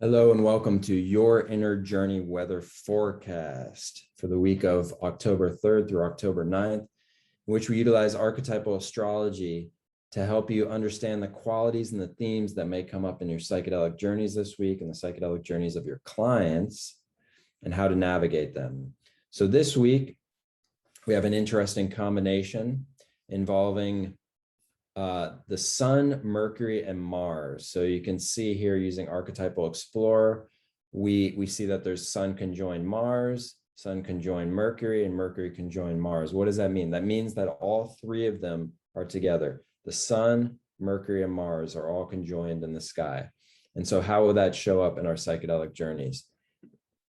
Hello and welcome to Your Inner Journey weather forecast for the week of October 3rd through October 9th, in which we utilize archetypal astrology to help you understand the qualities and the themes that may come up in your psychedelic journeys this week and the psychedelic journeys of your clients and how to navigate them. So this week, we have an interesting combination involving the Sun, Mercury, and Mars. So you can see here using Archetypal Explorer, we see that there's Sun conjoined Mars, Sun conjoined Mercury, and Mercury conjoined Mars. What does that mean? That means that all three of them are together. The Sun, Mercury, and Mars are all conjoined in the sky. And so how will that show up in our psychedelic journeys?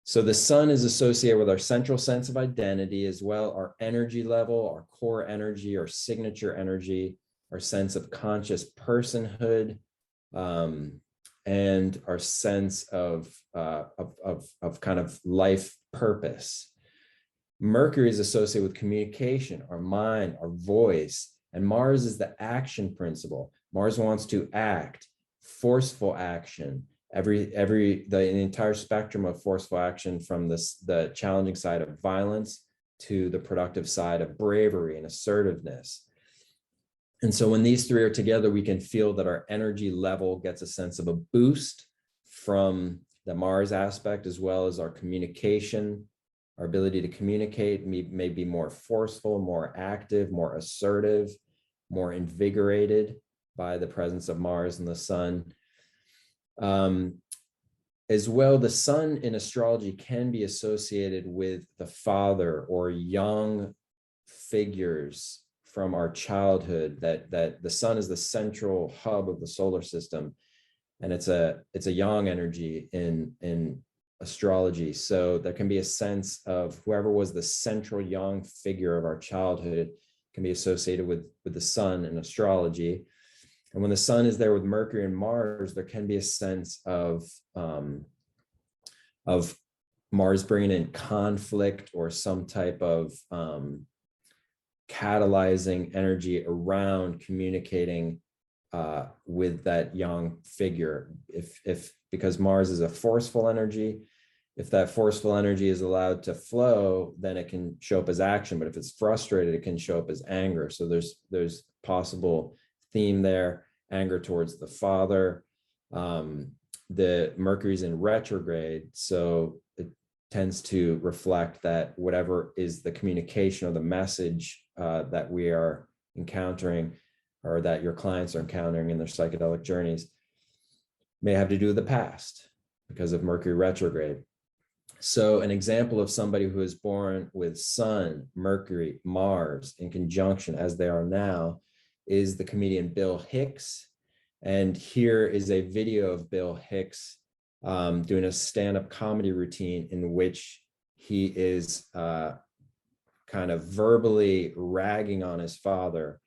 So the Sun is associated with our central sense of identity, as well our energy level, our core energy, our signature energy, our sense of conscious personhood, and our sense of kind of life purpose. Mercury is associated with communication, our mind, our voice, and Mars is the action principle. Mars wants to act, forceful action, the entire spectrum of forceful action, from the challenging side of violence to the productive side of bravery and assertiveness. And so when these three are together, we can feel that our energy level gets a sense of a boost from the Mars aspect, as well as our communication, our ability to communicate may be more forceful, more active, more assertive, more invigorated by the presence of Mars and the Sun. As well, the Sun in astrology can be associated with the father or young figures from our childhood, that the Sun is the central hub of the solar system, and it's a yang energy in astrology. So there can be a sense of whoever was the central yang figure of our childhood can be associated with the Sun in astrology. And when the Sun is there with Mercury and Mars, there can be a sense of Mars bringing in conflict or some type of catalyzing energy around communicating with that yang figure. Because Mars is a forceful energy, if that forceful energy is allowed to flow, then it can show up as action. But if it's frustrated, it can show up as anger. So there's possible theme there, anger towards the father. The Mercury's in retrograde, so it tends to reflect that whatever is the communication or the message that we are encountering, or that your clients are encountering in their psychedelic journeys, may have to do with the past because of Mercury retrograde. So an example of somebody who is born with Sun, Mercury, Mars in conjunction as they are now is the comedian Bill Hicks. And here is a video of Bill Hicks doing a stand-up comedy routine in which he is kind of verbally ragging on his father.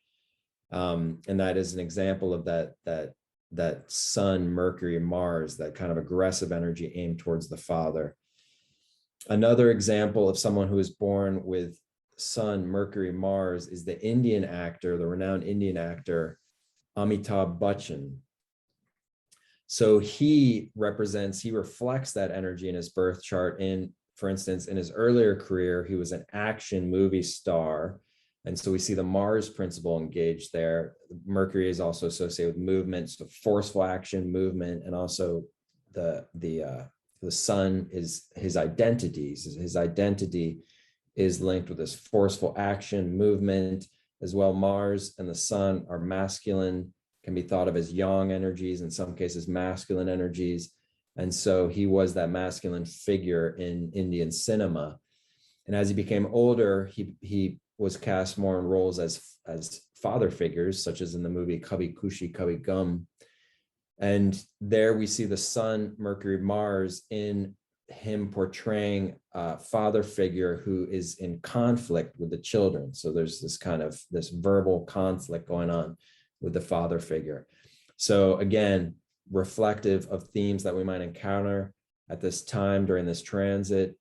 And that is an example of that Sun, Mercury, Mars, that kind of aggressive energy aimed towards the father. Another example of someone who is born with Sun, Mercury, Mars is the Indian actor, the renowned Indian actor, Amitabh Bachchan. So he reflects that energy in his birth chart. For instance, in his earlier career, he was an action movie star. And so we see the Mars principle engaged there. Mercury is also associated with movement, so forceful action, movement, and also the Sun is his identity. His identity is linked with this forceful action, movement, as well. Mars and the Sun are masculine, can be thought of as yang energies, in some cases masculine energies. And so he was that masculine figure in Indian cinema. And as he became older, he was cast more in roles as father figures, such as in the movie Kabhi Khushi Kabhi Gham. And there we see the Sun, Mercury, Mars in him portraying a father figure who is in conflict with the children. So there's this verbal conflict going on with the father figure. So again, reflective of themes that we might encounter at this time during this transit.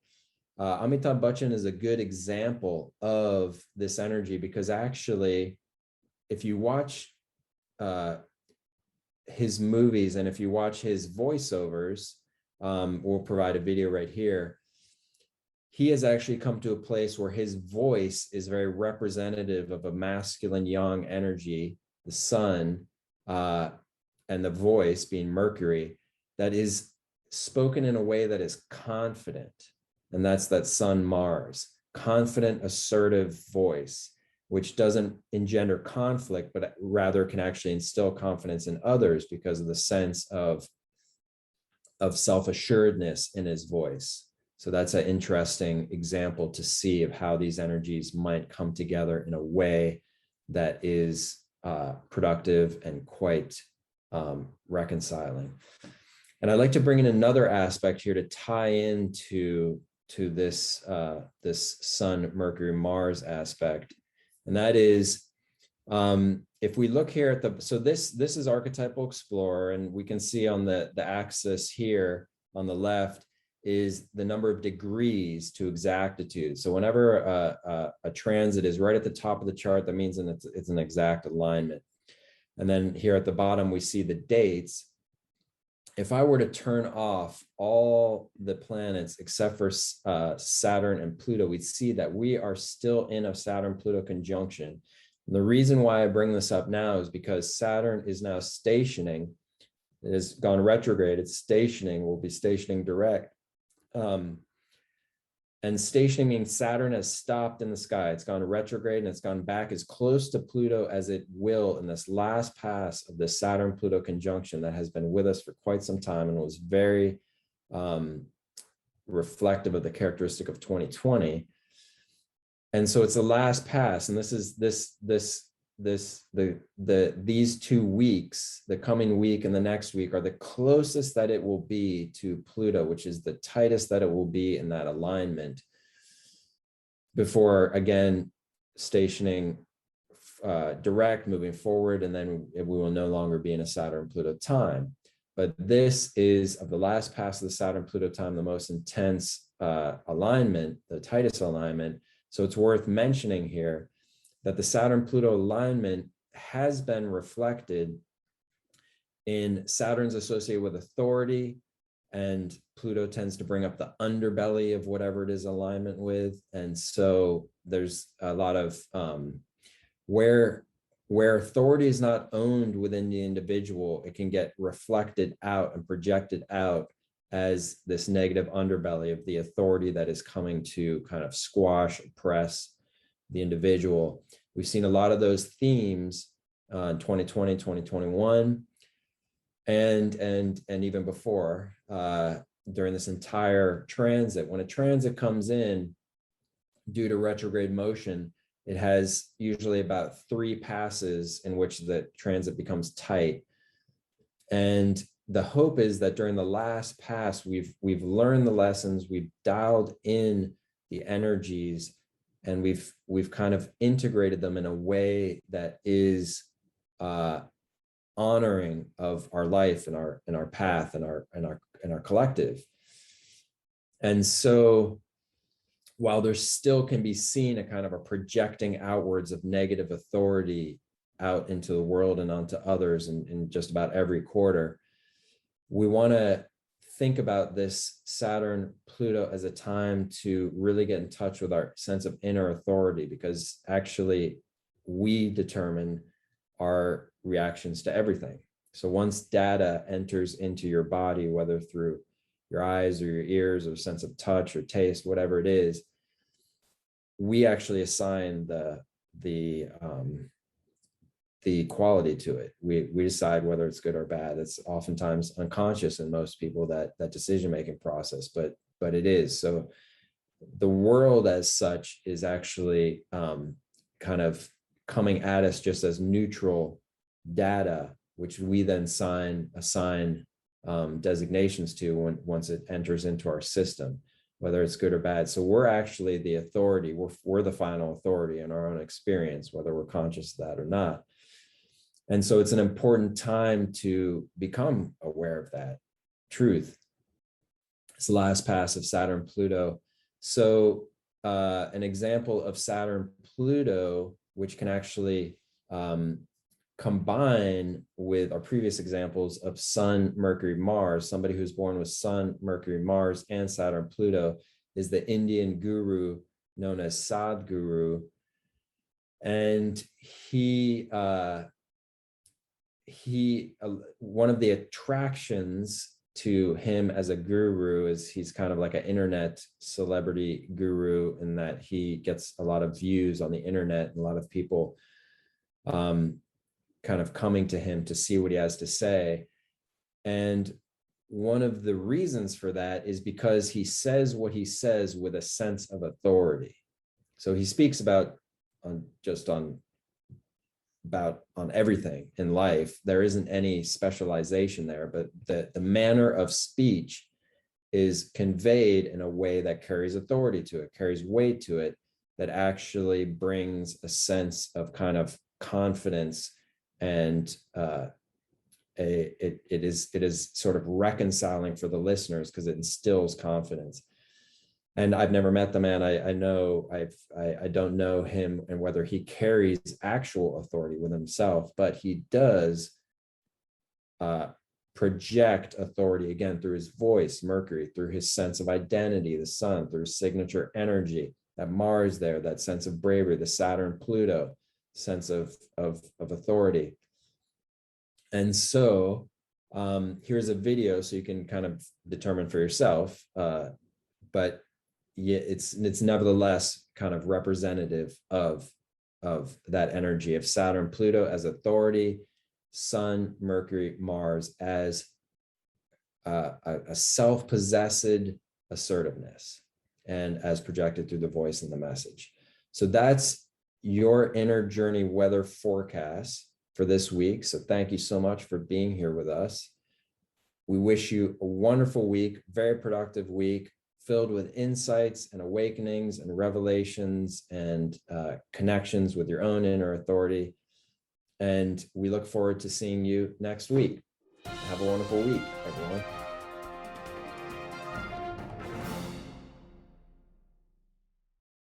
Amitabh Bachchan is a good example of this energy, because actually, if you watch his movies and if you watch his voiceovers, we'll provide a video right here. He has actually come to a place where his voice is very representative of a masculine yang energy, the sun, and the voice being Mercury, that is spoken in a way that is confident. And that's that sun Mars, confident, assertive voice, which doesn't engender conflict, but rather can actually instill confidence in others because of the sense of self-assuredness in his voice. So that's an interesting example to see of how these energies might come together in a way that is productive and quite reconciling. And I'd like to bring in another aspect here to tie into this this Sun, Mercury, Mars aspect, and that is if we look here at the, so this is Archetypal Explorer, and we can see on the axis here on the left is the number of degrees to exactitude. So whenever a transit is right at the top of the chart, that means it's an exact alignment. And then here at the bottom, we see the dates. If I were to turn off all the planets except for Saturn and Pluto, we'd see that we are still in a Saturn-Pluto conjunction. And the reason why I bring this up now is because Saturn is now stationing. It has gone retrograde. It's stationing. We'll be stationing direct. And stationing means Saturn has stopped in the sky. It's gone retrograde and it's gone back as close to Pluto as it will in this last pass of the Saturn-Pluto conjunction that has been with us for quite some time and was very reflective of the characteristic of 2020. And so it's the last pass, and this is these 2 weeks, the coming week and the next week, are the closest that it will be to Pluto, which is the tightest that it will be in that alignment, before again stationing direct, moving forward, and then we will no longer be in a Saturn-Pluto time. But this is, of the last pass of the Saturn-Pluto time, the most intense alignment, the tightest alignment. So it's worth mentioning here that the Saturn-Pluto alignment has been reflected in Saturn's associated with authority, and Pluto tends to bring up the underbelly of whatever it is alignment with. And so there's a lot of where authority is not owned within the individual, it can get reflected out and projected out as this negative underbelly of the authority that is coming to kind of squash, oppress the individual. We've seen a lot of those themes in 2020, 2021, and even before, during this entire transit. When a transit comes in due to retrograde motion, it has usually about 3 passes in which the transit becomes tight. And the hope is that during the last pass, we've learned the lessons, we've dialed in the energies, and we've kind of integrated them in a way that is honoring of our life and our path and our collective. And so while there still can be seen a kind of a projecting outwards of negative authority out into the world and onto others in just about every quarter, we want to think about this Saturn-Pluto as a time to really get in touch with our sense of inner authority, because actually we determine our reactions to everything. So once data enters into your body, whether through your eyes or your ears or sense of touch or taste, whatever it is, we actually assign the quality to it. We decide whether it's good or bad. It's oftentimes unconscious in most people, that decision-making process, but it is. So the world as such is actually kind of coming at us just as neutral data, which we then assign designations to once it enters into our system, whether it's good or bad. So we're actually the authority. We're the final authority in our own experience, whether we're conscious of that or not. And so it's an important time to become aware of that truth. It's the last pass of Saturn-Pluto. So an example of Saturn-Pluto, which can actually combine with our previous examples of Sun, Mercury, Mars, somebody who's born with Sun, Mercury, Mars, and Saturn, Pluto, is the Indian guru known as Sadhguru. And one of the attractions to him as a guru is he's kind of like an internet celebrity guru, in that he gets a lot of views on the internet and a lot of people kind of coming to him to see what he has to say. And one of the reasons for that is because he says what he says with a sense of authority. So he speaks about on everything in life. There isn't any specialization there, but the manner of speech is conveyed in a way that carries authority to it, carries weight to it, that actually brings a sense of kind of confidence, and it is sort of reconciling for the listeners because it instills confidence. And I've never met the man. I don't know him and whether he carries actual authority with himself, but he does project authority, again, through his voice, Mercury, through his sense of identity, the Sun, through his signature energy, that Mars there, that sense of bravery, the Saturn, Pluto sense of authority. And so here's a video so you can kind of determine for yourself, but yeah, it's nevertheless kind of representative of that energy of Saturn, Pluto as authority, Sun, Mercury, Mars as a self-possessed assertiveness, and as projected through the voice and the message. So that's your inner journey weather forecast for this week. So thank you so much for being here with us. We wish you a wonderful week, very productive week, filled with insights and awakenings and revelations and connections with your own inner authority. And we look forward to seeing you next week. Have a wonderful week, everyone.